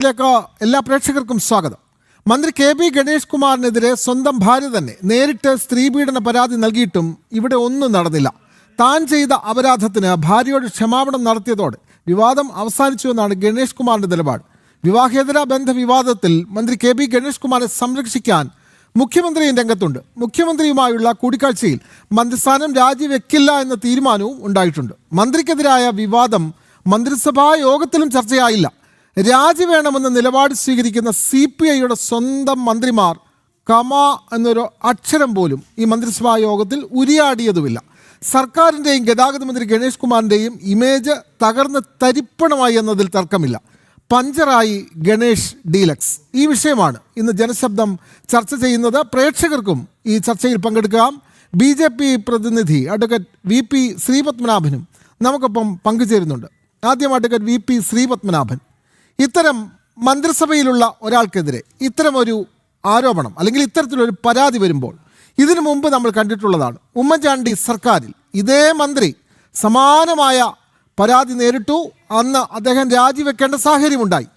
ിലേക്ക് എല്ലാ പ്രേക്ഷകർക്കും സ്വാഗതം. മന്ത്രി കെ.ബി. ഗണേഷ് കുമാറിനെതിരെ സ്വന്തം ഭാര്യ തന്നെ നേരിട്ട് സ്ത്രീപീഡന പരാതി നൽകിയിട്ടും ഇവിടെ ഒന്നും നടന്നില്ല. താൻ ചെയ്ത അപരാധത്തിന് ഭാര്യയോട് ക്ഷമാപണം നടത്തിയതോടെ വിവാദം അവസാനിച്ചുവെന്നാണ് ഗണേഷ് കുമാറിന്റെ നിലപാട്. വിവാഹേതര ബന്ധ വിവാദത്തിൽ മന്ത്രി കെ.ബി. ഗണേഷ് കുമാറെ സംരക്ഷിക്കാൻ മുഖ്യമന്ത്രിയും രംഗത്തുണ്ട്. മുഖ്യമന്ത്രിയുമായുള്ള കൂടിക്കാഴ്ചയിൽ മന്ത്രിസ്ഥാനം രാജിവെക്കില്ല എന്ന തീരുമാനവും ഉണ്ടായിട്ടുണ്ട്. മന്ത്രിക്കെതിരായ വിവാദം മന്ത്രിസഭാ യോഗത്തിലും ചർച്ചയായില്ല. രാജിവേണമെന്ന നിലപാട് സ്വീകരിക്കുന്ന CPIയുടെ സ്വന്തം മന്ത്രിമാർ കമ എന്നൊരു അക്ഷരം പോലും ഈ മന്ത്രിസഭാ യോഗത്തിൽ ഉരിയാടിയതുമില്ല. സർക്കാരിൻ്റെയും ഗതാഗത മന്ത്രി ഗണേഷ് കുമാറിൻ്റെയും ഇമേജ് തകർന്ന് തരിപ്പണമായി എന്നതിൽ തർക്കമില്ല. പഞ്ചറായി ഗണേഷ് ഡീലക്സ്. ഈ വിഷയമാണ് ഇന്ന് ജനശബ്ദം ചർച്ച ചെയ്യുന്നത്. പ്രേക്ഷകർക്കും ഈ ചർച്ചയിൽ പങ്കെടുക്കാം. BJP പ്രതിനിധി അഡ്വക്കേറ്റ് VP ശ്രീപത്മനാഭനും നമുക്കൊപ്പം പങ്കുചേരുന്നുണ്ട്. ആദ്യം അഡ്വക്കേറ്റ് VP ശ്രീപത്മനാഭൻ, ഇത്തരം മന്ത്രിസഭയിലുള്ള ഒരാൾക്കെതിരെ ഇത്തരമൊരു ആരോപണം അല്ലെങ്കിൽ ഇത്തരത്തിലൊരു പരാതി വരുമ്പോൾ ഇതിനു മുമ്പ് നമ്മൾ കണ്ടിട്ടുള്ളതാണ്. ഉമ്മൻചാണ്ടി സർക്കാരിൽ ഇതേ മന്ത്രി സമാനമായ പരാതി നേരിട്ടു. അന്ന് അദ്ദേഹം രാജിവെക്കേണ്ട സാഹചര്യമുണ്ടായി.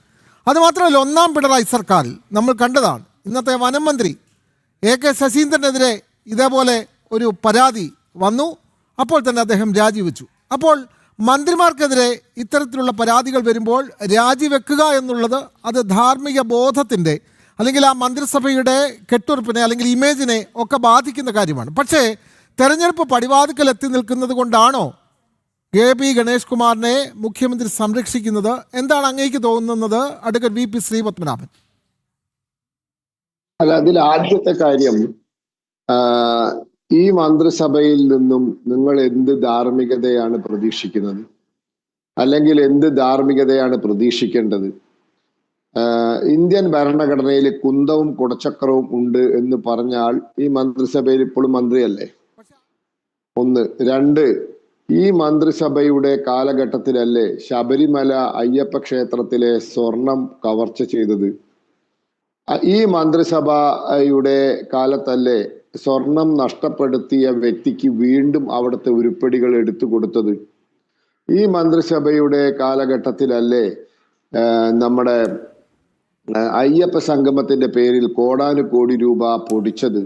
അതുമാത്രമല്ല, ഒന്നാം പിണറായി സർക്കാരിൽ നമ്മൾ കണ്ടതാണ്. ഇന്നത്തെ വനം മന്ത്രി AK ശശീന്ദ്രനെതിരെ ഇതേപോലെ ഒരു പരാതി വന്നു. അപ്പോൾ തന്നെ അദ്ദേഹം രാജിവെച്ചു. അപ്പോൾ മന്ത്രിമാർക്കെതിരെ ഇത്തരത്തിലുള്ള പരാതികൾ വരുമ്പോൾ രാജിവെക്കുക എന്നുള്ളത് അത് ധാർമ്മിക ബോധത്തിൻ്റെ അല്ലെങ്കിൽ ആ മന്ത്രിസഭയുടെ കെട്ടുറപ്പിനെ അല്ലെങ്കിൽ ഇമേജിനെ ഒക്കെ ബാധിക്കുന്ന കാര്യമാണ്. പക്ഷേ തെരഞ്ഞെടുപ്പ് പടിവാതിക്കൽ എത്തി നിൽക്കുന്നത് കൊണ്ടാണോ കെ.ബി. ഗണേഷ് കുമാറിനെ മുഖ്യമന്ത്രി സംരക്ഷിക്കുന്നത്? എന്താണ് അങ്ങേക്ക് തോന്നുന്നത് അഡ്വക്കേറ്റ് VP ശ്രീപത്മനാഭൻ? അല്ല, അതിൽ ആദ്യത്തെ കാര്യം, ഈ മന്ത്രിസഭയിൽ നിന്നും നിങ്ങൾ എന്ത് ധാർമ്മികതയാണ് പ്രതീക്ഷിക്കുന്നത്, അല്ലെങ്കിൽ എന്ത് ധാർമ്മികതയാണ് പ്രതീക്ഷിക്കേണ്ടത്? ഇന്ത്യൻ ഭരണഘടനയിൽ കുന്തവും കുടച്ചക്രവും ഉണ്ട് എന്ന് പറഞ്ഞാൽ ഈ മന്ത്രിസഭയിൽ ഇപ്പോഴും മന്ത്രിയല്ലേ? ഒന്ന്. രണ്ട്, ഈ മന്ത്രിസഭയുടെ കാലഘട്ടത്തിലല്ലേ ശബരിമല അയ്യപ്പ ക്ഷേത്രത്തിലെ സ്വർണം കവർച്ച ചെയ്തത്? ഈ മന്ത്രിസഭയുടെ കാലത്തല്ലേ സ്വർണം നഷ്ടപ്പെടുത്തിയ വ്യക്തിക്ക് വീണ്ടും അവിടുത്തെ ഉരുപ്പടികൾ എടുത്തു കൊടുത്തത്? ഈ മന്ത്രിസഭയുടെ കാലഘട്ടത്തിലല്ലേ നമ്മുടെ അയ്യപ്പ സംഗമത്തിന്റെ പേരിൽ കോടാനുകോടി രൂപ പൊടിച്ചത്?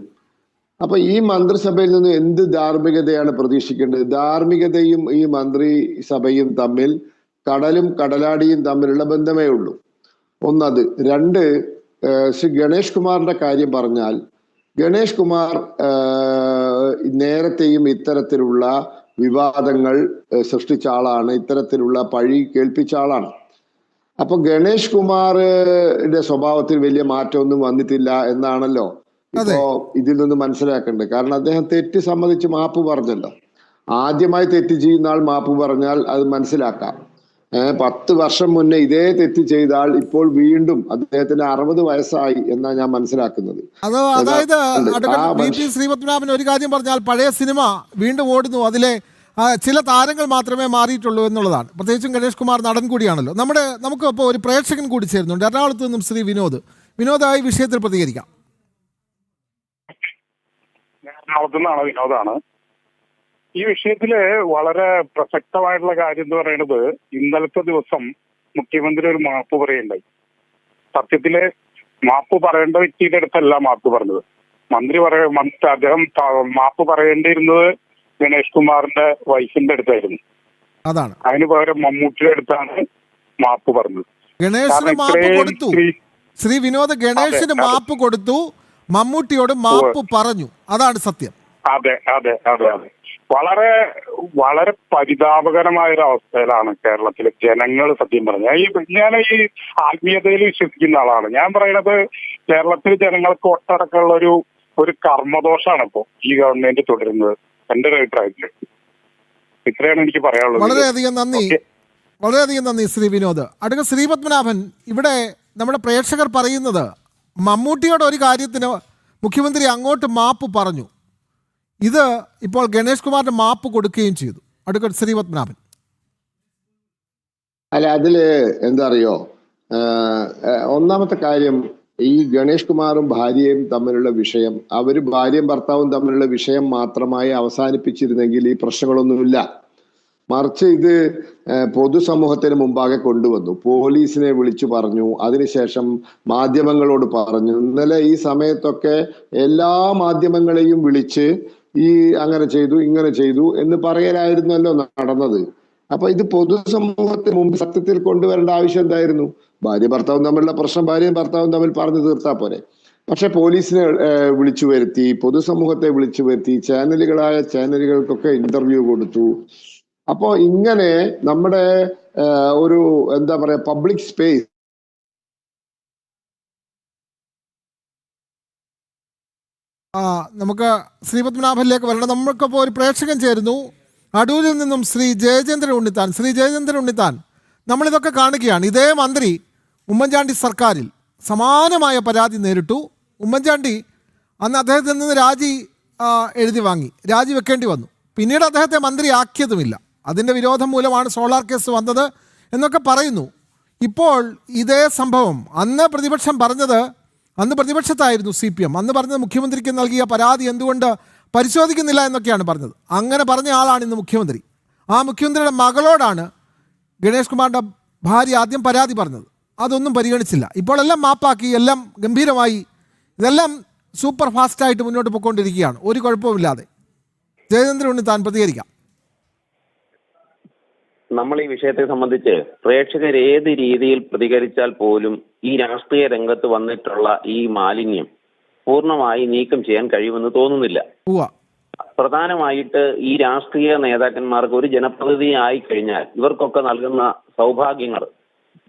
അപ്പൊ ഈ മന്ത്രിസഭയിൽ നിന്ന് എന്ത് ധാർമ്മികതയാണ് പ്രതീക്ഷിക്കേണ്ടത്? ധാർമ്മികതയും ഈ മന്ത്രിസഭയും തമ്മിൽ കടലും കടലാടിയും തമ്മിലുള്ള ബന്ധമേ ഉള്ളൂ. ഒന്നത്. രണ്ട്, ശ്രീ ഗണേഷ് കുമാറിന്റെ കാര്യം പറഞ്ഞാൽ, ഗണേഷ് കുമാർ നേരത്തെയും ഇത്തരത്തിലുള്ള വിവാദങ്ങൾ സൃഷ്ടിച്ച ആളാണ്, ഇത്തരത്തിലുള്ള പഴി കേൾപ്പിച്ച ആളാണ്. അപ്പൊ ഗണേഷ് കുമാറിന്റെ സ്വഭാവത്തിൽ വലിയ മാറ്റമൊന്നും വന്നിട്ടില്ല എന്നാണല്ലോ ഇപ്പോ ഇതിൽ നിന്ന് മനസ്സിലാക്കേണ്ടത്. കാരണം അദ്ദേഹം തെറ്റ് സമ്മതിച്ച് മാപ്പ് പറഞ്ഞല്ലോ. ആദ്യമായി തെറ്റ് ചെയ്യുന്ന ആൾ മാപ്പ് പറഞ്ഞാൽ അത് മനസ്സിലാക്കാം. 10 വർഷം മുന്നേ ഇതേ തെറ്റ് ചെയ്താൽ ഇപ്പോൾ വീണ്ടും അദ്ദേഹത്തിന് 60 വയസ്സായി എന്നാ ഞാൻ മനസ്സിലാക്കുന്നത്. അതായത് VP ശ്രീപത്മനാഭൻ ഒരു കാര്യം പറഞ്ഞാൽ, പഴയ സിനിമ വീണ്ടും ഓടുന്നു, അതിലെ ചില താരങ്ങൾ മാത്രമേ മാറിയിട്ടുള്ളൂ എന്നുള്ളതാണ്. പ്രത്യേകിച്ചും ഗണേഷ് കുമാർ നടൻ കൂടിയാണല്ലോ. നമുക്ക് ഇപ്പോൾ ഒരു പ്രേക്ഷകൻ കൂടി ചേരുന്നുണ്ട്. എറണാകുളത്ത് നിന്നും ശ്രീ വിനോദ്. ഈ വിഷയത്തിൽ പ്രതികരിക്കാം. എറണാകുളത്തുനിന്നാണ്, വിനോദാണ്. ഈ വിഷയത്തില് വളരെ പ്രസക്തമായിട്ടുള്ള കാര്യം എന്ന് പറയുന്നത്, ഇന്നലത്തെ ദിവസം മുഖ്യമന്ത്രി ഒരു മാപ്പ് പറയുണ്ടായി. സത്യത്തില് മാപ്പ് പറയേണ്ട വ്യക്തിയുടെ അടുത്തല്ല മാപ്പ് പറഞ്ഞത്. അദ്ദേഹം മാപ്പ് പറയേണ്ടിയിരുന്നത് ഗണേഷ് കുമാറിന്റെ വൈഫിന്റെ അടുത്തായിരുന്നു. അതാണ്. അതിന് പകരം മമ്മൂട്ടിയുടെ അടുത്താണ് മാപ്പ് പറഞ്ഞത്. ഗണേഷിന് മാപ്പ് കൊടുത്തു. ശ്രീ വിനോദ്, ഗണേഷിന് മാപ്പ് കൊടുത്തു, മമ്മൂട്ടിയോട് മാപ്പ് പറഞ്ഞു. അതാണ് സത്യം. അതെ അതെ അതെ അതെ വളരെ വളരെ പരിതാപകരമായ ഒരു അവസ്ഥയിലാണ് കേരളത്തിലെ ജനങ്ങൾ. സത്യം പറഞ്ഞാൽ ഞാൻ ഈ ആത്മീയതയിൽ വിശ്വസിക്കുന്ന ആളാണ്. ഞാൻ പറയുന്നത് കേരളത്തിലെ ജനങ്ങൾക്ക് ഒട്ടടക്കമുള്ള ഒരു കർമ്മദോഷമാണ് ഇപ്പോ ഈ ഗവൺമെന്റ് തുടരുന്നത്, എന്റെ ഒരു അഭിപ്രായത്തില്. ഇത്രയാണ് എനിക്ക് പറയാനുള്ളത്. വളരെയധികം നന്ദി ശ്രീ വിനോദ്. അടുത്ത ശ്രീപത്മനാഭൻ, ഇവിടെ നമ്മുടെ പ്രേക്ഷകർ പറയുന്നത് മമ്മൂട്ടിയോട് ഒരു കാര്യത്തിന് മുഖ്യമന്ത്രി അങ്ങോട്ട് മാപ്പ് പറഞ്ഞു. ഇത് ഇപ്പോൾ ഗണേഷ് കുമാറിന് മാപ്പ് കൊടുക്കുകയും ചെയ്തു. അഡ്വക്കേറ്റ് ശ്രീപത്മനാഭൻ. അല്ല, അതില് എന്താ അറിയോ, ഒന്നാമത്തെ കാര്യം, ഈ ഗണേഷ് കുമാറും ഭാര്യയും തമ്മിലുള്ള വിഷയം, അവര് ഭാര്യയും ഭർത്താവും തമ്മിലുള്ള വിഷയം മാത്രമായി അവസാനിപ്പിച്ചിരുന്നെങ്കിൽ ഈ പ്രശ്നങ്ങളൊന്നുമില്ല. മറിച്ച് ഇത് പൊതുസമൂഹത്തിന് മുമ്പാകെ കൊണ്ടുവന്നു. പോലീസിനെ വിളിച്ചു പറഞ്ഞു, അതിനുശേഷം മാധ്യമങ്ങളോട് പറഞ്ഞു. ഇന്നലെ ഈ സമയത്തൊക്കെ എല്ലാ മാധ്യമങ്ങളെയും വിളിച്ച് ഈ അങ്ങനെ ചെയ്തു ഇങ്ങനെ ചെയ്തു എന്ന് പറയലായിരുന്നല്ലോ നടന്നത്. അപ്പൊ ഇത് പൊതുസമൂഹത്തിന് മുമ്പ് സത്യത്തിൽ കൊണ്ടുവരേണ്ട ആവശ്യം എന്തായിരുന്നു? ഭാര്യ ഭർത്താവും തമ്മിലുള്ള പ്രശ്നം ഭാര്യയും ഭർത്താവും തമ്മിൽ പറഞ്ഞു തീർത്താ പോരെ. പക്ഷെ പോലീസിനെ വിളിച്ചു വരുത്തി, പൊതുസമൂഹത്തെ വിളിച്ചു വരുത്തി, ചാനലുകൾക്കൊക്കെ ഇന്റർവ്യൂ കൊടുത്തു. അപ്പോ ഇങ്ങനെ നമ്മുടെ ഒരു എന്താ പറയാ പബ്ലിക് സ്പേസ് നമുക്ക് ശ്രീപത്മനാഭനിലേക്ക് വരണം. നമ്മൾക്കിപ്പോൾ ഒരു പ്രേക്ഷകൻ ചേരുന്നു അടൂരിൽ നിന്നും, ശ്രീ ജയചന്ദ്രൻ ഉണ്ണിത്താൻ. ശ്രീ ജയചന്ദ്രൻ ഉണ്ണിത്താൻ, നമ്മളിതൊക്കെ കാണുകയാണ്. ഇതേ മന്ത്രി ഉമ്മൻചാണ്ടി സർക്കാരിൽ സമാനമായ പരാതി നേരിട്ടു. ഉമ്മൻചാണ്ടി അന്ന് അദ്ദേഹത്തിൽ നിന്ന് രാജി എഴുതി വാങ്ങി, രാജിവെക്കേണ്ടി വന്നു. പിന്നീട് അദ്ദേഹത്തെ മന്ത്രിയാക്കിയതുമില്ല. അതിൻ്റെ വിരോധം മൂലമാണ് സോളാർ കേസ് വന്നത് എന്നൊക്കെ പറയുന്നു. ഇപ്പോൾ ഇതേ സംഭവം അന്ന് പ്രതിപക്ഷം പറഞ്ഞത്, അന്ന് പ്രതിപക്ഷത്തായിരുന്നു CPM, അന്ന് പറഞ്ഞത് മുഖ്യമന്ത്രിക്ക് നൽകിയ പരാതി എന്തുകൊണ്ട് പരിശോധിക്കുന്നില്ല എന്നൊക്കെയാണ് പറഞ്ഞത്. അങ്ങനെ പറഞ്ഞ ആളാണ് ഇന്ന് മുഖ്യമന്ത്രി. ആ മുഖ്യമന്ത്രിയുടെ മകളോടാണ് ഗണേഷ് കുമാറിൻ്റെ ഭാര്യ ആദ്യം പരാതി പറഞ്ഞത്. അതൊന്നും പരിഗണിച്ചില്ല. ഇപ്പോൾ എല്ലാം മാപ്പാക്കി, എല്ലാം ഗംഭീരമായി, ഇതെല്ലാം സൂപ്പർ ഫാസ്റ്റായിട്ട് മുന്നോട്ട് പോയിക്കൊണ്ടിരിക്കുകയാണ്, ഒരു കുഴപ്പവുമില്ലാതെ. ജയചന്ദ്രൻ ഉണ്ണിത്താൻ പ്രതികരിക്കാം. നമ്മൾ ഈ വിഷയത്തെ സംബന്ധിച്ച് പ്രേക്ഷകർ ഏത് രീതിയിൽ പ്രതികരിച്ചാൽ പോലും ഈ രാഷ്ട്രീയ രംഗത്ത് വന്നിട്ടുള്ള ഈ മാലിന്യം പൂർണ്ണമായി നീക്കം ചെയ്യാൻ കഴിയുമെന്ന് തോന്നുന്നില്ല. പ്രധാനമായിട്ട് ഈ രാഷ്ട്രീയ നേതാക്കന്മാർക്ക് ഒരു ജനപ്രതിനിധി ആയി കഴിഞ്ഞാൽ ഇവർക്കൊക്കെ നൽകുന്ന സൗഭാഗ്യങ്ങൾ,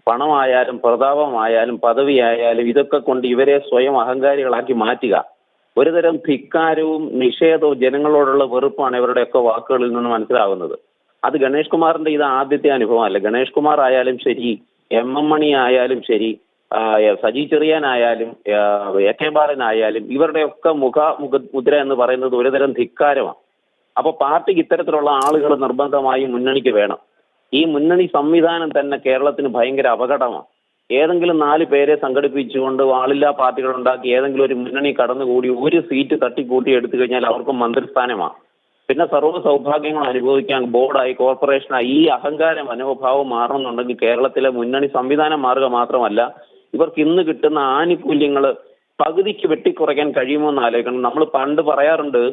പണമായാലും പ്രതാപമായാലും പദവിയായാലും, ഇതൊക്കെ കൊണ്ട് ഇവരെ സ്വയം അഹങ്കാരികളാക്കി മാറ്റുക. ഒരുതരം ധിക്കാരവും നിഷേധവും ജനങ്ങളോടുള്ള വെറുപ്പാണ് ഇവരുടെയൊക്കെ വാക്കുകളിൽ നിന്ന് മനസ്സിലാകുന്നത്. അത് ഗണേഷ് കുമാറിന്റെ ഇത് ആദ്യത്തെ അനുഭവമല്ല. ഗണേഷ് കുമാർ ആയാലും ശരി, MM മണി ആയാലും ശരി, സജി ചെറിയാനായാലും AK ബാലനായാലും ഇവരുടെയൊക്കെ മുദ്ര എന്ന് പറയുന്നത് ഒരുതരം ധിക്കാരമാണ്. അപ്പൊ പാർട്ടിക്ക് ഇത്തരത്തിലുള്ള ആളുകൾ നിർബന്ധമായി മുന്നണിക്ക് വേണം. ഈ മുന്നണി സംവിധാനം തന്നെ കേരളത്തിന് ഭയങ്കര അപകടമാണ്. ഏതെങ്കിലും 4 പേരെ സംഘടിപ്പിച്ചുകൊണ്ട് ആളില്ലാ പാർട്ടികൾ ഉണ്ടാക്കി ഏതെങ്കിലും ഒരു മുന്നണി കടന്നുകൂടി ഒരു സീറ്റ് തട്ടിക്കൂട്ടി എടുത്തു കഴിഞ്ഞാൽ അവർക്ക് മന്ത്രിസ്ഥാനമാണ്. പിന്നെ സർവ്വ സൗഭാഗ്യങ്ങൾ അനുഭവിക്കാൻ ബോർഡായി, കോർപ്പറേഷനായി ഈ അഹങ്കാര മനോഭാവം മാറണമെന്നുണ്ടെങ്കിൽ കേരളത്തിലെ മുന്നണി സംവിധാനം മാറുക മാത്രമല്ല, ഇവർക്ക് ഇന്ന് കിട്ടുന്ന ആനുകൂല്യങ്ങൾ പകുതിക്ക് വെട്ടിക്കുറയ്ക്കാൻ കഴിയുമോ എന്ന് ആലോചിക്കണം. നമ്മൾ പണ്ട് പറയാറുണ്ട്,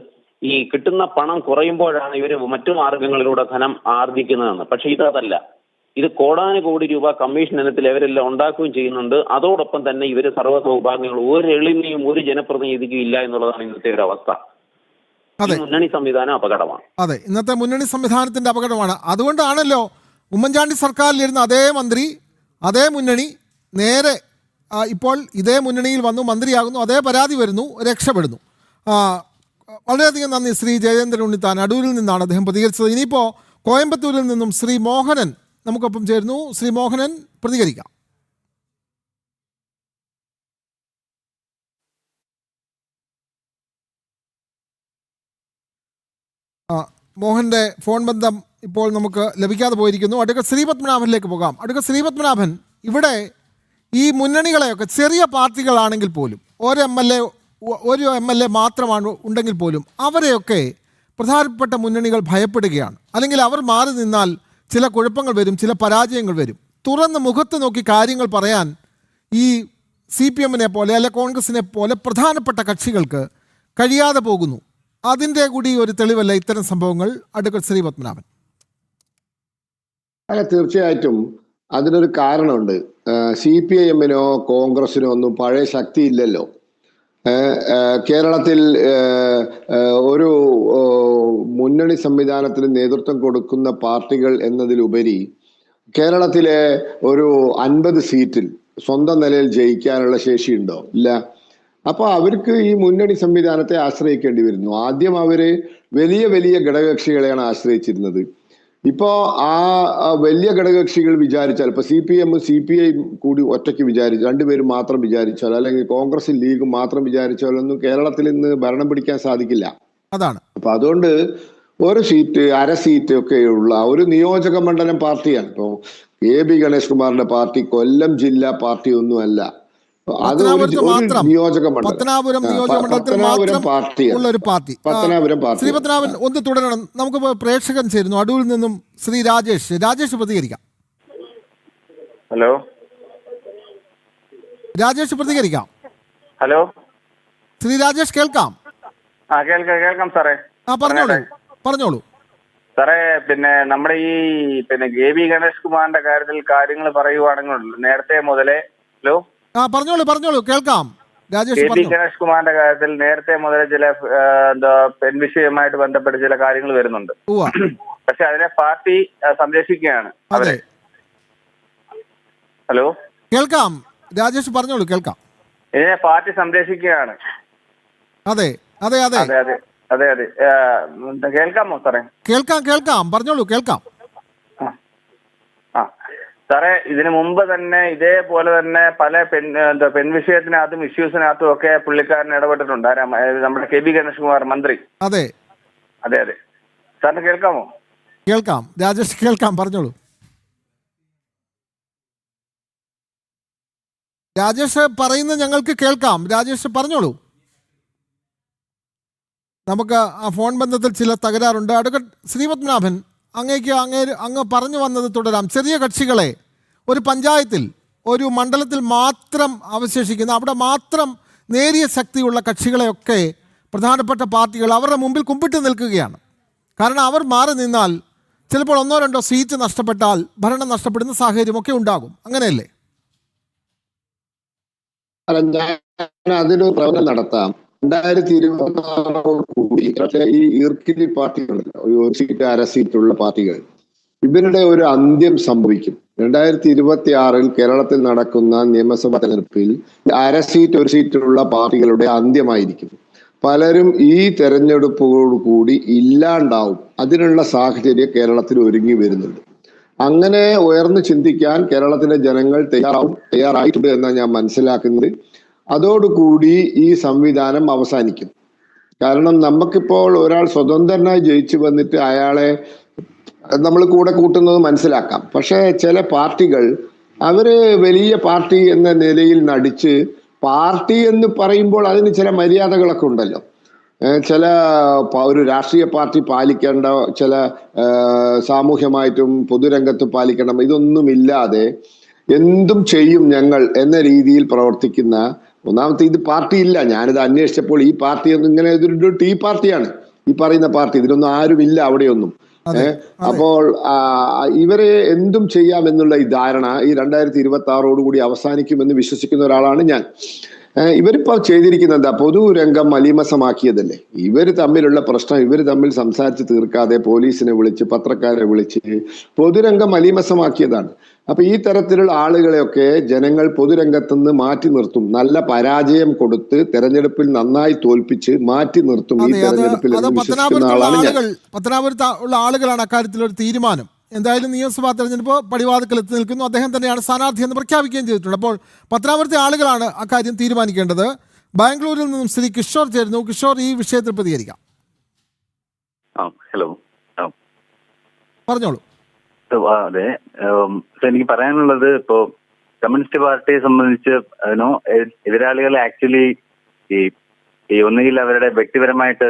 ഈ കിട്ടുന്ന പണം കുറയുമ്പോഴാണ് ഇവർ മറ്റു മാർഗങ്ങളിലൂടെ ധനം ആർജിക്കുന്നതെന്ന്. പക്ഷെ ഇതല്ല. ഇത് കോടാനുകോടി രൂപ കമ്മീഷൻ ഇനത്തിൽ ഇവരെല്ലാം ഉണ്ടാക്കുകയും ചെയ്യുന്നുണ്ട്. അതോടൊപ്പം തന്നെ ഇവർ സർവ്വ സൗഭാഗ്യങ്ങൾ ഒരു എളിമയും ഒരു ജനപ്രതിനിധിക്കും ഇല്ല എന്നുള്ളതാണ് ഇന്നത്തെ ഒരു അവസ്ഥ. മുന്നണി സംവിധാനം അപകടമാണ്. അതെ, ഇന്നത്തെ മുന്നണി സംവിധാനത്തിന്റെ അപകടമാണ്. അതുകൊണ്ടാണല്ലോ ഉമ്മൻചാണ്ടി സർക്കാരിലിരുന്ന അതേ മന്ത്രി, അതേ മുന്നണി നേരെ ഇപ്പോൾ ഇതേ മുന്നണിയിൽ വന്നു, മന്ത്രിയാകുന്നു, അതേ പരാതി വരുന്നു, രക്ഷപ്പെടുന്നു. വളരെയധികം നന്ദി ശ്രീ ജയചന്ദ്രൻ ഉണ്ണിത്താൻ. അടൂരിൽ നിന്നാണ് അദ്ദേഹം പ്രതികരിച്ചത്. ഇനിയിപ്പോൾ കോയമ്പത്തൂരിൽ നിന്നും ശ്രീ മോഹനൻ നമുക്കൊപ്പം ചേരുന്നു. ശ്രീ മോഹനൻ, പ്രതികരിക്കാം. മോഹൻ്റെ ഫോൺ ബന്ധം ഇപ്പോൾ നമുക്ക് ലഭിക്കാതെ പോയിരിക്കുന്നു. അഡ്വക്കേറ്റ് ശ്രീപത്മനാഭനിലേക്ക് പോകാം. അഡ്വക്കേറ്റ് ശ്രീപത്മനാഭൻ, ഇവിടെ ഈ മുന്നണികളെയൊക്കെ ചെറിയ പാർട്ടികളാണെങ്കിൽ പോലും ഒരു MLA മാത്രമാണ് ഉണ്ടെങ്കിൽ പോലും അവരെയൊക്കെ പ്രധാനപ്പെട്ട മുന്നണികൾ ഭയപ്പെടുകയാണ്. അല്ലെങ്കിൽ അവർ മാറി നിന്നാൽ ചില കുഴപ്പങ്ങൾ വരും, ചില പരാജയങ്ങൾ വരും. തുറന്ന് മുഖത്ത് നോക്കി കാര്യങ്ങൾ പറയാൻ ഈ CPM-നെ പോലെ അല്ലെ കോൺഗ്രസിനെ പോലെ പ്രധാനപ്പെട്ട കക്ഷികൾക്ക് കഴിയാതെ പോകുന്നു. അതിൻ്റെ കൂടി ഒരു തെളിവല്ല ഇത്തരം സംഭവങ്ങൾ, അഡ്വക്കേറ്റ് ശ്രീപത്മനാഭൻ? അല്ല, തീർച്ചയായിട്ടും അതിനൊരു കാരണമുണ്ട്. CPIM-നോ കോൺഗ്രസിനോ ഒന്നും പഴയ ശക്തി ഇല്ലല്ലോ. കേരളത്തിൽ ഒരു മുന്നണി സംവിധാനത്തിന് നേതൃത്വം കൊടുക്കുന്ന പാർട്ടികൾ എന്നതിലുപരി കേരളത്തിലെ ഒരു 50 സീറ്റിൽ സ്വന്തം നിലയിൽ ജയിക്കാനുള്ള ശേഷിയുണ്ടോ? ഇല്ല. അപ്പൊ അവർക്ക് ഈ മുന്നണി സംവിധാനത്തെ ആശ്രയിക്കേണ്ടി വരുന്നു. ആദ്യം അവര് വലിയ വലിയ ഘടകകക്ഷികളെയാണ് ആശ്രയിച്ചിരുന്നത്. ഇപ്പോ ആ വലിയ ഘടകകക്ഷികൾ വിചാരിച്ചാൽ, ഇപ്പൊ CPM CPI കൂടി ഒറ്റയ്ക്ക് വിചാരിച്ചു, രണ്ടുപേരും മാത്രം വിചാരിച്ചാൽ, അല്ലെങ്കിൽ കോൺഗ്രസും ലീഗും മാത്രം വിചാരിച്ചാലൊന്നും കേരളത്തിൽ ഇന്ന് ഭരണം പിടിക്കാൻ സാധിക്കില്ല. അതാണ്. അപ്പൊ അതുകൊണ്ട് ഒരു സീറ്റ്, അര സീറ്റ് ഒക്കെയുള്ള ഒരു നിയോജക മണ്ഡലം പാർട്ടിയാണ്. ഇപ്പോ AB ഗണേഷ് കുമാറിന്റെ പാർട്ടി കൊല്ലം ജില്ലാ പാർട്ടി ഒന്നുമല്ല. പത്തനാപുരത്ത് മാത്രം നിയോജക മണ്ഡലം പത്തനാപുരം നിയോജക മണ്ഡലത്തിൽ പത്തനാപുരം മാത്രം പാർട്ടിയാണ്. ഉള്ള ഒരു പാർട്ടി. പത്തനാപുരം പാർട്ടി. ശ്രീ പത്മനാഭൻ ഒന്ന് തുടരണം. നമുക്ക് പ്രേക്ഷകൻ ചേരുന്നു അടൂരിൽ നിന്നും ശ്രീ രാജേഷ് പ്രതികരിക്കാം. ഹലോ രാജേഷ് പ്രതികരിക്കാം. ഹലോ ശ്രീ രാജേഷ് കേൾക്കാം. കേൾക്കാം സാറേ. പറഞ്ഞോളൂ സാറേ. പിന്നെ നമ്മുടെ ഈ കെ വി ഗണേഷ് കുമാറിന്റെ കാര്യത്തിൽ കാര്യങ്ങൾ പറയുവാണെങ്കിൽ നേരത്തെ മുതലേ പറഞ്ഞോളൂ കേൾക്കാം രാജേഷ്. കെ വി ഗണേഷ് കുമാറിന്റെ കാര്യത്തിൽ നേരത്തെ മുതലേ ചില പെൺവിഷയവുമായിട്ട് ബന്ധപ്പെട്ട് ചില കാര്യങ്ങൾ വരുന്നുണ്ട്. പക്ഷെ അതിനെ പാർട്ടി സംരക്ഷിക്കുകയാണ് അവരെ. ഹലോ കേൾക്കാം രാജേഷ് പറഞ്ഞോളൂ കേൾക്കാം. ഇതിനെ പാർട്ടി സംരക്ഷിക്കുകയാണ്. അതെ അതെ അതെ അതെ അതെ അതെ അതെ കേൾക്കാമോ സാറേ? കേൾക്കാം പറഞ്ഞോളൂ കേൾക്കാം. സാറേ, ഇതിനു മുമ്പ് തന്നെ ഇതേപോലെ തന്നെ പല പെൺവിഷയത്തിനകത്തും ഇഷ്യൂസിനകത്തും ഒക്കെ പുള്ളിക്കാരൻ ഇടപെട്ടിട്ടുണ്ട്. നമ്മുടെ കെ ബി ഗണേഷ് കുമാർ മന്ത്രി. അതെ അതെ അതെ സാറിന് കേൾക്കാമോ? കേൾക്കാം രാജേഷ് കേൾക്കാം പറഞ്ഞോളൂ. രാജേഷ് പറയുന്നത് ഞങ്ങൾക്ക് കേൾക്കാം. രാജേഷ് പറഞ്ഞോളൂ. നമുക്ക് ആ ഫോൺ ബന്ധത്തിൽ ചില തകരാറുണ്ട്. അഡ്വക്കേറ്റ് ശ്രീപത്മനാഭൻ, അങ്ങ് പറഞ്ഞു വന്നത് തുടരാം. ചെറിയ കക്ഷികളെ ഒരു പഞ്ചായത്തിൽ ഒരു മണ്ഡലത്തിൽ മാത്രം അവശേഷിക്കുന്ന, അവിടെ മാത്രം നേരിയ ശക്തിയുള്ള കക്ഷികളെയൊക്കെ പ്രധാനപ്പെട്ട പാർട്ടികൾ അവരുടെ മുമ്പിൽ കുമ്പിട്ട് നിൽക്കുകയാണ്. കാരണം അവർ മാറി നിന്നാൽ ചിലപ്പോൾ 1-2 സീറ്റ് നഷ്ടപ്പെട്ടാൽ ഭരണം നഷ്ടപ്പെടുന്ന സാഹചര്യമൊക്കെ ഉണ്ടാകും. അങ്ങനെയല്ലേ? അല്ല, ഞാൻ അതിനൊരു പ്രവർത്തനം നടത്താം. 2026 കൂടി ഈ ഈർക്കിലി പാർട്ടികളുണ്ടല്ലോ, ഒരു സീറ്റ് അര സീറ്റുള്ള പാർട്ടികൾ, ഇവരുടെ ഒരു അന്ത്യം സംഭവിക്കും. 2026 കേരളത്തിൽ നടക്കുന്ന നിയമസഭാ തെരഞ്ഞെടുപ്പിൽ അര സീറ്റ് ഒരു സീറ്റുള്ള പാർട്ടികളുടെ അന്ത്യമായിരിക്കും. പലരും ഈ തെരഞ്ഞെടുപ്പോടുകൂടി ഇല്ലാണ്ടാവും. അതിനുള്ള സാഹചര്യം കേരളത്തിൽ ഒരുങ്ങി വരുന്നുണ്ട്. അങ്ങനെ ഉയർന്നു ചിന്തിക്കാൻ കേരളത്തിലെ ജനങ്ങൾ തയ്യാറായിട്ടുണ്ട് എന്നാണ് ഞാൻ മനസ്സിലാക്കുന്നത്. അതോടുകൂടി ഈ സംവിധാനം അവസാനിക്കും. കാരണം നമുക്കിപ്പോൾ ഒരാൾ സ്വതന്ത്രനായി ജയിച്ചു വന്നിട്ട് അയാളെ നമ്മൾ കൂടെ കൂട്ടുന്നത് മനസ്സിലാക്കാം. പക്ഷെ ചില പാർട്ടികൾ അവര് വലിയ പാർട്ടി എന്ന നിലയിൽ നടിച്ച്, പാർട്ടി എന്ന് പറയുമ്പോൾ അതിന് ചില മര്യാദകളൊക്കെ ഉണ്ടല്ലോ. ഒരു രാഷ്ട്രീയ പാർട്ടി പാലിക്കേണ്ട ചില സാമൂഹ്യമായിട്ടും പൊതുരംഗത്തും പാലിക്കണം, ഇതൊന്നുമില്ലാതെ എന്തും ചെയ്യും ഞങ്ങൾ എന്ന രീതിയിൽ പ്രവർത്തിക്കുന്ന, ഒന്നാമത്തെ ഇത് പാർട്ടി ഇല്ല. ഞാനിത് അന്വേഷിച്ചപ്പോൾ ഈ പാർട്ടി ഒന്നും ഇങ്ങനെ ഇതൊരു ടീ പാർട്ടിയാണ് ഈ പറയുന്ന പാർട്ടി. ഇതിലൊന്നും ആരുമില്ല അവിടെയൊന്നും. അപ്പോൾ ഇവരെ എന്തും ചെയ്യാമെന്നുള്ള ഈ ധാരണ ഈ 2026 കൂടി അവസാനിക്കുമെന്ന് വിശ്വസിക്കുന്ന ഒരാളാണ് ഞാൻ. ഇവരിപ്പോ ചെയ്തിരിക്കുന്നത് എന്താ? പൊതുരംഗം മലീമസമാക്കിയതല്ലേ. ഇവര് തമ്മിലുള്ള പ്രശ്നം ഇവര് തമ്മിൽ സംസാരിച്ച് തീർക്കാതെ പോലീസിനെ വിളിച്ച് പത്രക്കാരെ വിളിച്ച് പൊതുരംഗം മലീമസമാക്കിയതാണ്. അപ്പൊ ഈ തരത്തിലുള്ള ആളുകളെയൊക്കെ ജനങ്ങൾ പൊതുരംഗത്തുനിന്ന് മാറ്റി നിർത്തും. നല്ല പരാജയം കൊടുത്ത് തെരഞ്ഞെടുപ്പിൽ നന്നായി തോൽപ്പിച്ച് മാറ്റി നിർത്തും ഈ തെരഞ്ഞെടുപ്പിൽ വിശ്വസിക്കുന്ന ആളാണ് ഞാൻ. പത്തനാപുരത്ത് ഉള്ള ആളുകളാണ് അക്കാര്യത്തിൽ ഒരു തീരുമാനം. എന്തായാലും നിയമസഭാ തെരഞ്ഞെടുപ്പ് പടിവാതിക്കൽ എത്തി നിൽക്കുന്നു. അദ്ദേഹം തന്നെയാണ് സ്ഥാനാർത്ഥി എന്ന് പ്രഖ്യാപിക്കുകയും ചെയ്തിട്ടുണ്ട്. അപ്പോൾ പത്തനാപുരത്തെ ആളുകളാണ് അക്കാര്യം തീരുമാനിക്കേണ്ടത്. ബാംഗ്ലൂരിൽ നിന്നും ശ്രീ കിഷോർ ചേരുന്നു. കിഷോർ, ഈ വിഷയത്തിൽ പ്രതികരിക്കാം. ഹലോ, പറഞ്ഞോളൂ. അതെ, എനിക്ക് പറയാനുള്ളത്, ഇപ്പോ കമ്മ്യൂണിസ്റ്റ് പാർട്ടിയെ സംബന്ധിച്ച് എതിരാളികളെ ആക്ച്വലി ഈ ഒന്നുകിൽ അവരുടെ വ്യക്തിപരമായിട്ട്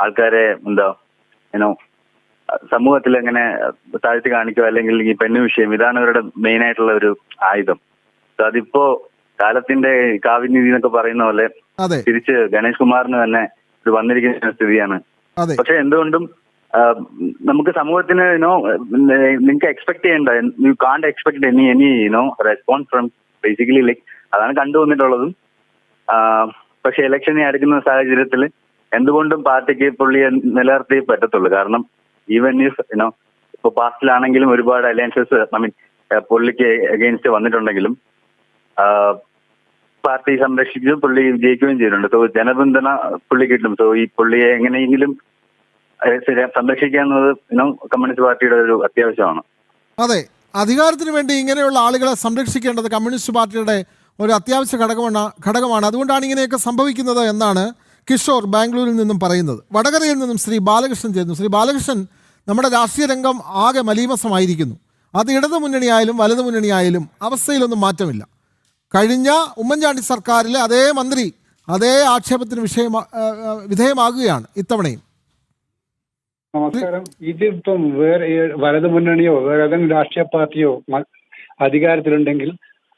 ആൾക്കാരെ സമൂഹത്തിൽ എങ്ങനെ താഴ്ത്തി കാണിക്കുക, അല്ലെങ്കിൽ ഈ പെണ്ണ് വിഷയം, ഇതാണ് അവരുടെ മെയിൻ ആയിട്ടുള്ള ഒരു ആയുധം. അതിപ്പോ കാലത്തിന്റെ കാവ്യനീതി എന്നൊക്കെ പറയുന്ന പോലെ തിരിച്ച് ഗണേഷ് കുമാറിന് തന്നെ ഒരു വന്നിരിക്കുന്ന സ്ഥിതിയാണ്. പക്ഷെ എന്തുകൊണ്ടും നമുക്ക് സമൂഹത്തിന് നിങ്ങൾക്ക് എക്സ്പെക്ട് ചെയ്യേണ്ട, യു കാണ്ട് expect any response from basically like അതാണ് കണ്ടുവന്നിട്ടുള്ളതും. പക്ഷെ ഇലക്ഷനെ അടുക്കുന്ന സാഹചര്യത്തിൽ എന്തുകൊണ്ടും പാർട്ടിക്ക് പുള്ളിയെ നിലനിർത്തിയേ പറ്റത്തുള്ളൂ. കാരണം ഈവൻ ഇഫ് ഇപ്പൊ പാർട്ടിയിലാണെങ്കിലും ഒരുപാട് അലയൻസസ് പുള്ളിക്ക് അഗെയിൻസ്റ്റ് വന്നിട്ടുണ്ടെങ്കിലും പാർട്ടി സംരക്ഷിച്ച് പുള്ളി ജയിക്കുകയും ചെയ്തിട്ടുണ്ട്. സോ ജനപിന്തുണ പുള്ളി കിട്ടും. സോ ഈ പുള്ളിയെ എങ്ങനെയെങ്കിലും സംരക്ഷിക്കുക എന്നത് കമ്മ്യൂണിസ്റ്റ് പാർട്ടിയുടെ ഒരു അത്യാവശ്യമാണ്. അതെ, അധികാരത്തിന് വേണ്ടി ഇങ്ങനെയുള്ള ആളുകളെ സംരക്ഷിക്കേണ്ടത് കമ്മ്യൂണിസ്റ്റ് പാർട്ടിയുടെ ഒരു അത്യാവശ്യ ഘടകമാണ്. അതുകൊണ്ടാണ് ഇങ്ങനെയൊക്കെ സംഭവിക്കുന്നത് എന്നാണ് കിഷോർ ബാംഗ്ലൂരിൽ നിന്നും പറയുന്നത്. വടകരയിൽ നിന്നും ശ്രീ ബാലകൃഷ്ണൻ ചേരുന്നു. ശ്രീ ബാലകൃഷ്ണൻ, നമ്മുടെ രാഷ്ട്രീയ രംഗം ആകെ മലീമസമായിരിക്കുന്നു. അത് ഇടതു മുന്നണിയായാലും വലതു മുന്നണിയായാലും അവസ്ഥയിലൊന്നും മാറ്റമില്ല. കഴിഞ്ഞ ഉമ്മൻചാണ്ടി സർക്കാരിലെ അതേ മന്ത്രി അതേ ആക്ഷേപത്തിന് വിധേയമാകുകയാണ് ഇത്തവണയും. നമസ്കാരം. ഇതിപ്പം വേറെ വലതു മുന്നണിയോ വേറെ ഏതെങ്കിലും രാഷ്ട്രീയ പാർട്ടിയോ അധികാരത്തിലുണ്ടെങ്കിൽ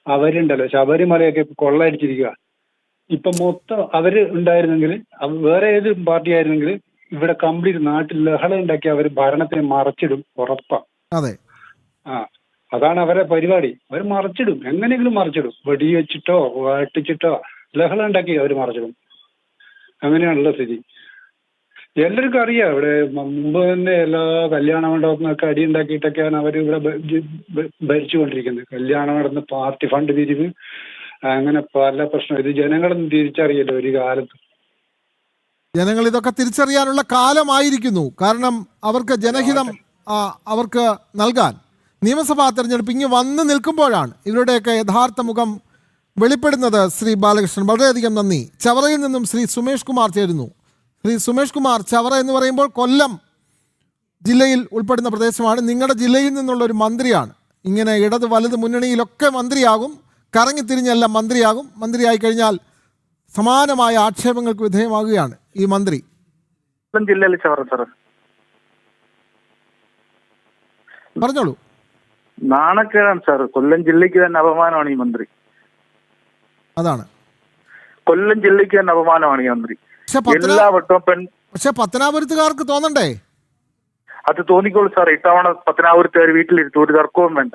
അവരുണ്ടല്ലോ ശബരിമലയൊക്കെ കൊള്ളയടിച്ചിരിക്കുക. ഇപ്പൊ മൊത്തം അവര് ഉണ്ടായിരുന്നെങ്കിൽ വേറെ ഏത് പാർട്ടി ആയിരുന്നെങ്കിൽ ഇവിടെ കംപ്ലീറ്റ് നാട്ടിൽ ലഹള ഉണ്ടാക്കി അവർ ഭരണത്തിനെ മറച്ചിടും, ഉറപ്പാ. അതെ, അതാണ് അവരെ പരിപാടി. അവർ മറച്ചിടും, എങ്ങനെയെങ്കിലും മറച്ചിടും. വെടിവെച്ചിട്ടോ വെട്ടിച്ചിട്ടോ ലഹള ഉണ്ടാക്കി അവർ മറച്ചിടും. അങ്ങനെയാണുള്ള സ്ഥിതി. എല്ലാവർക്കും അറിയാം. ഇവിടെ മുമ്പ് തന്നെ എല്ലാ കല്യാണ മണ്ഡപത്തിനൊക്കെ അടി ഉണ്ടാക്കിയിട്ടൊക്കെയാണ് അവർ ഇവിടെ ഭരിച്ചുകൊണ്ടിരിക്കുന്നത്. കല്യാണ മണ്ഡപത്തിന് പാർട്ടി ഫണ്ട് പിരിവ്, അങ്ങനെ പല പ്രശ്നം. ഇത് ജനങ്ങളൊന്നും തിരിച്ചറിയല്ലോ ഒരു കാലത്ത്. ജനങ്ങൾ ഇതൊക്കെ തിരിച്ചറിയാനുള്ള കാലമായിരിക്കുന്നു. കാരണം അവർക്ക് ജനഹിതം അവർക്ക് നൽകാൻ നിയമസഭാ തെരഞ്ഞെടുപ്പ് ഇങ്ങ് വന്ന് നിൽക്കുമ്പോഴാണ് ഇവരുടെയൊക്കെ യഥാർത്ഥ മുഖം വെളിപ്പെടുന്നത്. ശ്രീ ബാലകൃഷ്ണൻ, വളരെയധികം നന്ദി. ചവറയിൽ നിന്നും ശ്രീ സുമേഷ് കുമാർ ചേരുന്നു. ശ്രീ സുമേഷ് കുമാർ, ചവറ എന്ന് പറയുമ്പോൾ കൊല്ലം ജില്ലയിൽ ഉൾപ്പെടുന്ന പ്രദേശമാണ്. നിങ്ങളുടെ ജില്ലയിൽ നിന്നുള്ള ഒരു മന്ത്രിയാണ്. ഇങ്ങനെ ഇടത് വലത് മുന്നണിയിലൊക്കെ മന്ത്രിയാകും, കറങ്ങിത്തിരിഞ്ഞെല്ലാം മന്ത്രിയാകും. മന്ത്രിയായി കഴിഞ്ഞാൽ സമാനമായ ആക്ഷേപങ്ങൾക്ക് വിധേയമാകുകയാണ് ഈ മന്ത്രി. ജില്ലയിൽ പറഞ്ഞോളൂ. നാണക്കേടാണ് സാർ. കൊല്ലം ജില്ലയ്ക്ക് തന്നെ അപമാനമാണ് ഈ മന്ത്രി. അതാണ്, കൊല്ലം ജില്ലയ്ക്ക് തന്നെ അപമാനമാണ് ഈ മന്ത്രി. പക്ഷെ പത്തനാപുരത്തുകാർക്ക് തോന്നണ്ടേ? അത് തോന്നിക്കോളൂ സാർ. ഇത്തവണ പത്തനാപുരത്തുകാർ വീട്ടിലിരുത്തു, ഒരു തർക്കവും വേണ്ട.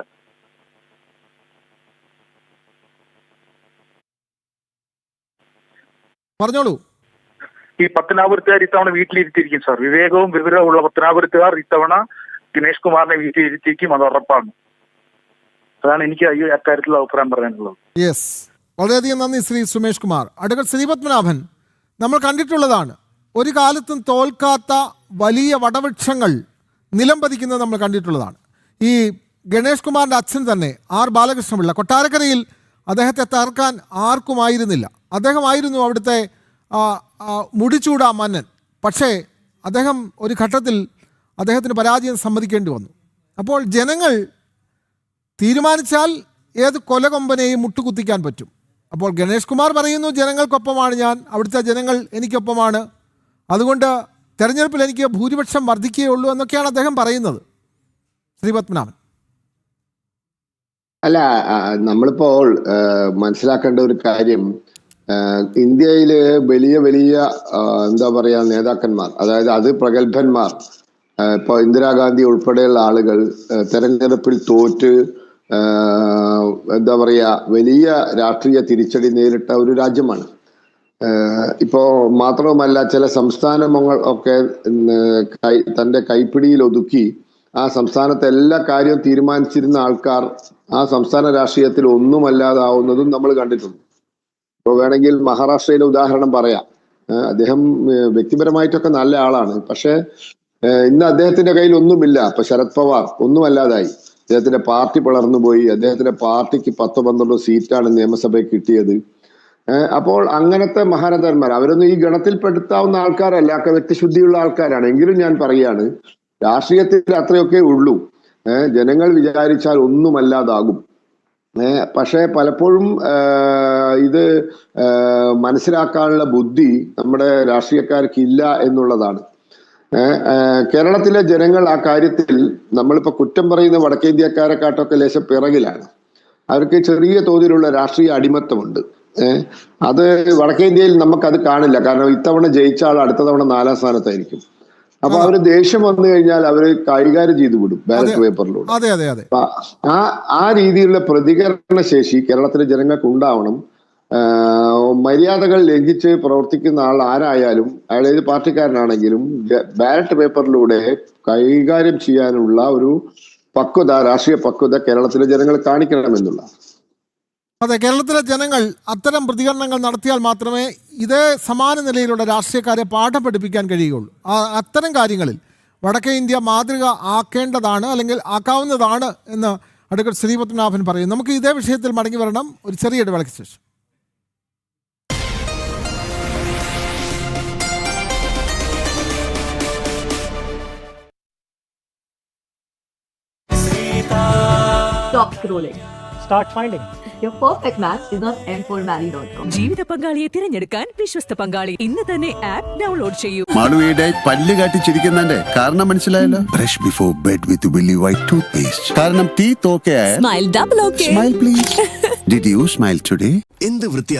പറഞ്ഞോളൂ. ഈ പത്തനാപുരത്തുകാർ ഇത്തവണ വീട്ടിലിരുത്തിയിരിക്കും സാർ. വിവേകവും വിവരവും ഉള്ള പത്തനാപുരത്തുകാർ ഇത്തവണ ഗണേഷ് കുമാറിനെ വീട്ടിലിരുത്തിയിരിക്കും, അത് ഉറപ്പാണ്. അതാണ് എനിക്ക് അക്കാര്യത്തിലുള്ള അഭിപ്രായം പറയാനുള്ളത്. യെസ്, വളരെയധികം നന്ദി ശ്രീ സുമേഷ് കുമാർ. അഡ്വക്കേറ്റ് ശ്രീപത്മനാഭൻ, നമ്മൾ കണ്ടിട്ടുള്ളതാണ് ഒരു കാലത്തും തോൽക്കാത്ത വലിയ വടവൃക്ഷങ്ങൾ നിലംപതിക്കുന്നത് നമ്മൾ കണ്ടിട്ടുള്ളതാണ്. ഈ ഗണേഷ് കുമാറിൻ്റെ അച്ഛൻ തന്നെ ആർ ബാലകൃഷ്ണപിള്ള, കൊട്ടാരക്കരയിൽ അദ്ദേഹത്തെ തകർക്കാൻ ആർക്കുമായിരുന്നില്ല. അദ്ദേഹമായിരുന്നു അവിടുത്തെ മുടിച്ചൂടാ മന്നൻ. പക്ഷേ അദ്ദേഹം ഒരു ഘട്ടത്തിൽ അദ്ദേഹത്തിന് പരാജയം സമ്മതിക്കേണ്ടി വന്നു. അപ്പോൾ ജനങ്ങൾ തീരുമാനിച്ചാൽ ഏത് കൊലകൊമ്പനെയും മുട്ടുകുത്തിക്കാൻ പറ്റും. അപ്പോൾ ഗണേഷ് കുമാർ പറയുന്നു ജനങ്ങൾക്കൊപ്പമാണ് ഞാൻ, അവിടുത്തെ ജനങ്ങൾ എനിക്കൊപ്പമാണ്, അതുകൊണ്ട് തെരഞ്ഞെടുപ്പിൽ എനിക്ക് ഭൂരിപക്ഷം വർദ്ധിക്കുകയുള്ളൂ എന്നൊക്കെയാണ് അദ്ദേഹം പറയുന്നത്. ശ്രീപത്മനാഭൻ, അല്ല, നമ്മളിപ്പോൾ മനസ്സിലാക്കേണ്ട ഒരു കാര്യം, ഇന്ത്യയില് വലിയ വലിയ എന്താ പറയാ നേതാക്കന്മാർ, അതായത് അത് പ്രഗത്ഭന്മാർ, ഇപ്പൊ ഇന്ദിരാഗാന്ധി ഉൾപ്പെടെയുള്ള ആളുകൾ തെരഞ്ഞെടുപ്പിൽ തോറ്റ് എന്താ പറയാ വലിയ രാഷ്ട്രീയ തിരിച്ചടി നേരിട്ട ഒരു രാജ്യമാണ്. ഇപ്പോ മാത്രവുമല്ല, ചില സംസ്ഥാനങ്ങൾ ഒക്കെ തന്റെ കൈപ്പിടിയിൽ ഒതുക്കി ആ സംസ്ഥാനത്തെ എല്ലാ കാര്യവും തീരുമാനിച്ചിരുന്ന ആൾക്കാർ ആ സംസ്ഥാന രാഷ്ട്രീയത്തിൽ ഒന്നുമല്ലാതാവുന്നതും നമ്മൾ കണ്ടിട്ടുണ്ട്. ഇപ്പോൾ വേണമെങ്കിൽ മഹാരാഷ്ട്രയിലെ ഉദാഹരണം പറയാം. അദ്ദേഹം വ്യക്തിപരമായിട്ടൊക്കെ നല്ല ആളാണ്, പക്ഷെ ഇന്ന് അദ്ദേഹത്തിന്റെ കയ്യിൽ ഒന്നുമില്ല. ഇപ്പൊ ശരത് പവാർ ഒന്നുമല്ലാതായി, അദ്ദേഹത്തിന്റെ പാർട്ടി പിളർന്നുപോയി. അദ്ദേഹത്തിന്റെ പാർട്ടിക്ക് 10-12 സീറ്റാണ് നിയമസഭയിൽ കിട്ടിയത്. അപ്പോൾ അങ്ങനത്തെ മഹാരഥന്മാർ അവരൊന്നും ഈ ഗണത്തിൽ പെടുത്താവുന്ന ആൾക്കാരല്ല, ഒക്കെ വ്യക്തിശുദ്ധിയുള്ള ആൾക്കാരാണ്. എങ്കിലും ഞാൻ പറയാണ്, രാഷ്ട്രീയത്തിൽ അത്രയൊക്കെ ഉള്ളൂ. ജനങ്ങൾ വിചാരിച്ചാൽ ഒന്നുമല്ലാതാകും. പക്ഷെ പലപ്പോഴും ഇത് മനസ്സിലാക്കാനുള്ള ബുദ്ധി നമ്മുടെ രാഷ്ട്രീയക്കാർക്ക് ഇല്ല എന്നുള്ളതാണ്. കേരളത്തിലെ ജനങ്ങൾ ആ കാര്യത്തിൽ നമ്മളിപ്പോ കുറ്റം പറയുന്ന വടക്കേന്ത്യക്കാരെക്കാട്ടൊക്കെ ലേശം പിറകിലാണ്. അവർക്ക് ചെറിയ തോതിലുള്ള രാഷ്ട്രീയ അടിമത്തമുണ്ട്. അത് വടക്കേന്ത്യയിൽ നമുക്കത് കാണില്ല. കാരണം ഇത്തവണ ജയിച്ച ആൾ അടുത്ത തവണ 4ാം സ്ഥാനത്തായിരിക്കും. അപ്പൊ അവര് ദേഷ്യം വന്നു കഴിഞ്ഞാൽ അവര് കൈകാര്യം ചെയ്തു വിടും ബാലറ്റ് പേപ്പറിലൂടെ. ആ രീതിയിലുള്ള പ്രതികരണ ശേഷി കേരളത്തിലെ ജനങ്ങൾക്ക് ഉണ്ടാവണം. മര്യാദകൾ ലംഘിച്ച് പ്രവർത്തിക്കുന്ന ആൾ ആരായാലും, അയാൾ ഏത് പാർട്ടിക്കാരനാണെങ്കിലും, ബാലറ്റ് പേപ്പറിലൂടെ കൈകാര്യം ചെയ്യാനുള്ള ഒരു പക്വത, രാഷ്ട്രീയ പക്വത കേരളത്തിലെ ജനങ്ങൾ കാണിക്കണമെന്നുള്ള. അതെ, കേരളത്തിലെ ജനങ്ങൾ അത്തരം പ്രതികരണങ്ങൾ നടത്തിയാൽ മാത്രമേ ഇതേ സമാന നിലയിലുള്ള രാഷ്ട്രീയക്കാരെ പാഠം പഠിപ്പിക്കാൻ കഴിയുകയുള്ളൂ. അത്തരം കാര്യങ്ങളിൽ വടക്കേ ഇന്ത്യ മാതൃക ആക്കേണ്ടതാണ്, അല്ലെങ്കിൽ ആക്കാവുന്നതാണ് എന്ന് അഡ്വക്കേറ്റ് ശ്രീപത്മനാഭൻ പറയും. നമുക്ക് ഇതേ വിഷയത്തിൽ മടങ്ങി വരണം ഒരു ചെറിയ ഇടവേളയ്ക്ക് ശേഷം. Top scrolling. Start finding. Your perfect match is on m4marry.com. ജീവിത പങ്കാളിയെ തിരഞ്ഞെടുക്കാൻ വിശ്വസ്ത പങ്കാളി ഇന്ന് തന്നെ ആപ്പ് ഡൗൺലോഡ് ചെയ്യൂ. മാളുവിയുടെ പല്ല് കാട്ടിച്ചിരിക്കുന്നതിന്റെ കാരണം മനസ്സിലായല്ലോ. Brush before bed with willy white tooth paste. കാരണം ടീത്ത് ഓക്കെ ആയാൽ smile double okay. Smile please. Did you smile today? എന്ത് വൃത്തിയാ